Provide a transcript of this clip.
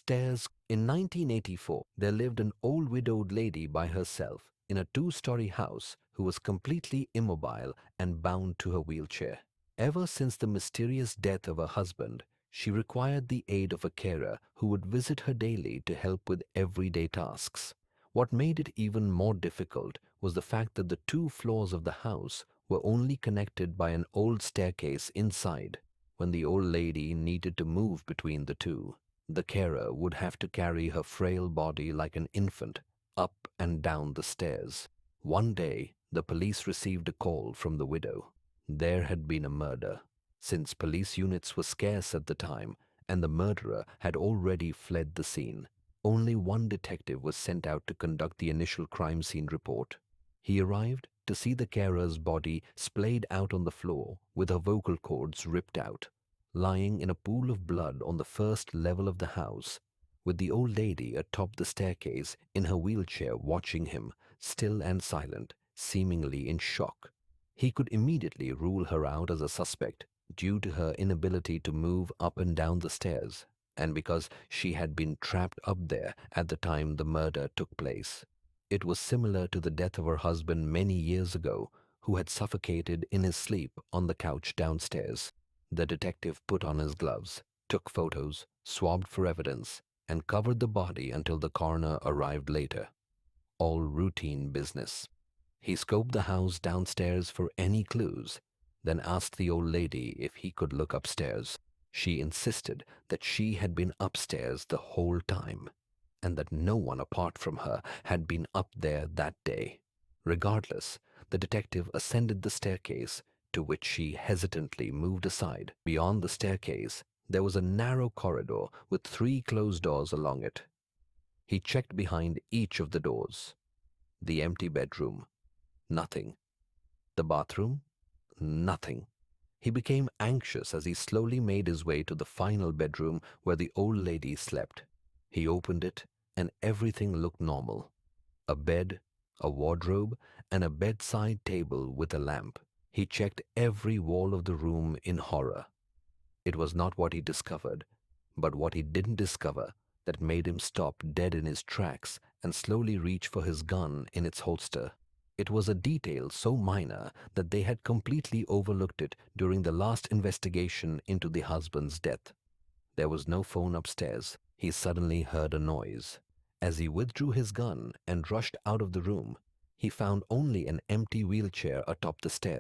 Stairs. In 1984, there lived an old widowed lady by herself in a two-story house who was completely immobile and bound to her wheelchair. Ever since the mysterious death of her husband, she required the aid of a carer who would visit her daily to help with everyday tasks. What made it even more difficult was the fact that the two floors of the house were only connected by an old staircase inside. When the old lady needed to move between the two, the carer would have to carry her frail body like an infant up and down the stairs. One day, the police received a call from the widow. There had been a murder. Since police units were scarce at the time and the murderer had already fled the scene, only one detective was sent out to conduct the initial crime scene report. He arrived to see the carer's body splayed out on the floor with her vocal cords ripped out, lying in a pool of blood on the first level of the house, with the old lady atop the staircase in her wheelchair watching him, still and silent, seemingly in shock. He could immediately rule her out as a suspect due to her inability to move up and down the stairs, and because she had been trapped up there at the time the murder took place. It was similar to the death of her husband many years ago, who had suffocated in his sleep on the couch downstairs. The detective put on his gloves, took photos, swabbed for evidence, and covered the body until the coroner arrived later. All routine business. He scoped the house downstairs for any clues, then asked the old lady if he could look upstairs. She insisted that she had been upstairs the whole time, and that no one apart from her had been up there that day. Regardless, the detective ascended the staircase, to which she hesitantly moved aside. Beyond the staircase, there was a narrow corridor with 3 closed doors along it. He checked behind each of the doors. The empty bedroom, nothing. The bathroom, nothing. He became anxious as he slowly made his way to the final bedroom where the old lady slept. He opened it, and everything looked normal. A bed, a wardrobe, and a bedside table with a lamp. He checked every wall of the room in horror. It was not what he discovered, but what he didn't discover that made him stop dead in his tracks and slowly reach for his gun in its holster. It was a detail so minor that they had completely overlooked it during the last investigation into the husband's death. There was no phone upstairs. He suddenly heard a noise. As he withdrew his gun and rushed out of the room, he found only an empty wheelchair atop the stairs.